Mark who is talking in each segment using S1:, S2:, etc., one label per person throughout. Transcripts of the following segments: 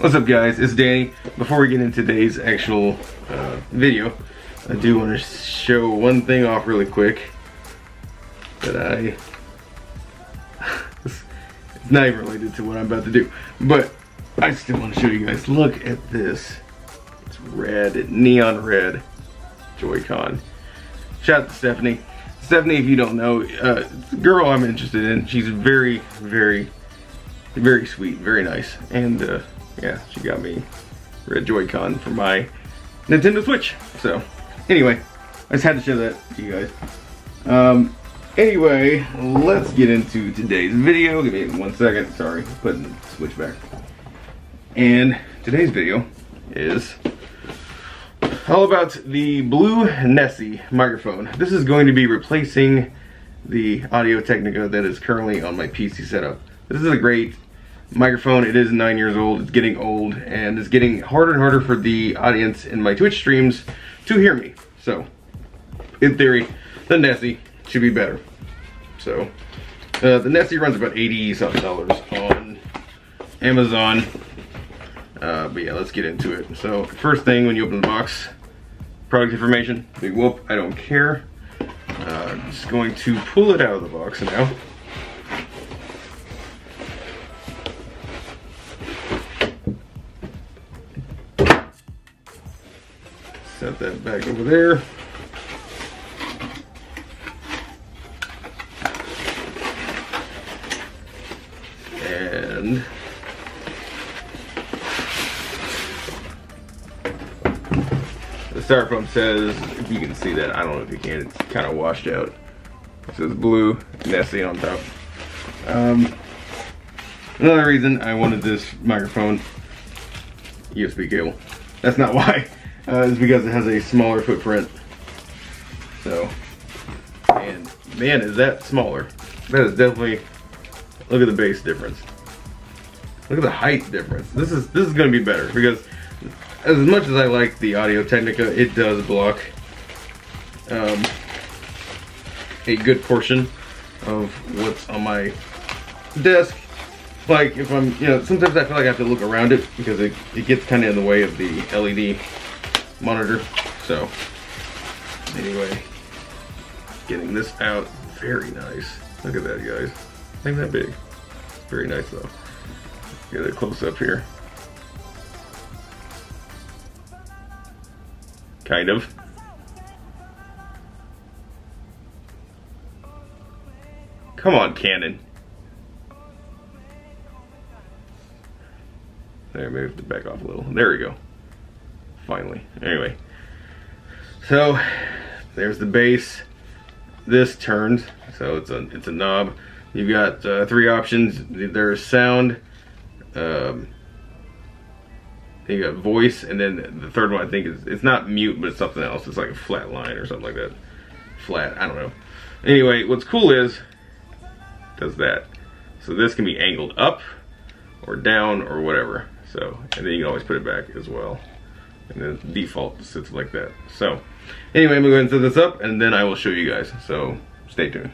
S1: What's up guys, it's Danny. Before we get into today's actual video, I do want to show one thing off really quick that it's not even related to what I'm about to do, but I still want to show you guys. Look at this. It's red, neon red Joy-Con. Shout out to Stephanie. Stephanie, if you don't know, the girl I'm interested in, she's very, very, very sweet, very nice, and yeah, she got me red Joy-Con for my Nintendo Switch. So, anyway, I just had to show that to you guys. Anyway, let's get into today's video. Give me 1 second. Sorry, putting the Switch back. And today's video is all about the blue Nessie microphone. This is going to be replacing the Audio-Technica that is currently on my PC setup. This is a great microphone. It is 9 years old. It's getting old, and it's getting harder and harder for the audience in my Twitch streams to hear me. So, in theory, the Nessie should be better. So, the Nessie runs about $80-something on Amazon. But yeah, let's get into it. So, first thing when you open the box, product information. Big whoop, I don't care. Just going to pull it out of the box now. Set that back over there. And the styrofoam says, if you can see that, I don't know if you can, it's kind of washed out. It says blue Nessie on top. Another reason I wanted this microphone, USB cable. That's not why. Is because it has a smaller footprint. So, and man, is that smaller. That is definitely, look at the bass difference. Look at the height difference. This is gonna be better because as much as I like the Audio-Technica, it does block a good portion of what's on my desk. Like if I'm, you know, sometimes I feel like I have to look around it because it gets kind of in the way of the LED monitor. So anyway, getting this out, very nice. Look at that, guys. Ain't that big? Very nice though. Get it close up here. Kind of. Come on, Canon. There, maybe have to back off a little. There we go. Finally. Anyway, so there's the bass. This turns, so it's a knob. You've got 3 options. There's sound, you got voice, and then the third one I think is, it's not mute, but it's something else. It's like a flat line or something like that. Flat, I don't know. Anyway, what's cool is it does that. So this can be angled up or down or whatever. So, and then you can always put it back as well. And then default sits like that. So, anyway, I'm gonna go ahead and set this up, and then I will show you guys. So, stay tuned.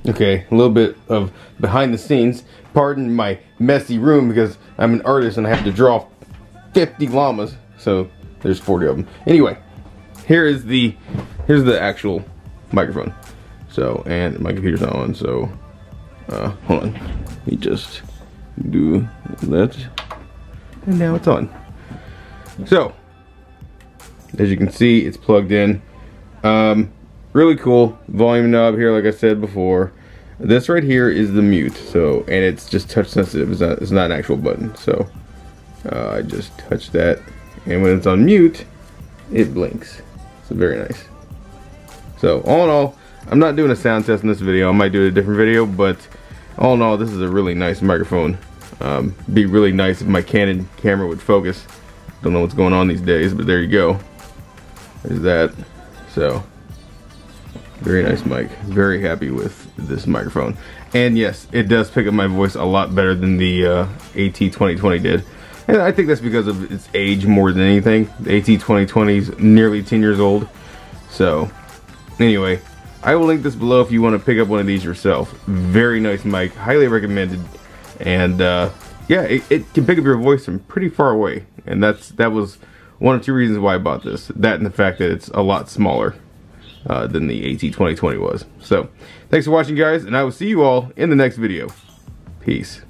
S1: Okay, a little bit of behind the scenes. Pardon my messy room because I'm an artist and I have to draw 50 llamas. So, there's 40 of them. Anyway, here's the actual microphone. So, and my computer's not on. So, hold on. Let me just do that, and now it's on. So, as you can see, it's plugged in. Really cool volume knob here, like I said before. This right here is the mute, so, and it's just touch sensitive. It's not an actual button. So, I just touch that, and when it's on mute, it blinks. So very nice. So all in all, I'm not doing a sound test in this video. I might do a different video, but all in all, this is a really nice microphone. Be really nice if my Canon camera would focus. Don't know what's going on these days, but there you go. There's that. So, very nice mic. Very happy with this microphone. And yes, it does pick up my voice a lot better than the AT2020 did. And I think that's because of its age more than anything. The AT2020 is nearly 10 years old. So, anyway, I will link this below if you want to pick up one of these yourself. Very nice mic, highly recommended. And yeah, it can pick up your voice from pretty far away, and that was one of two reasons why I bought this. That and the fact that it's a lot smaller than the AT2020 was. So, thanks for watching, guys, and I will see you all in the next video. Peace.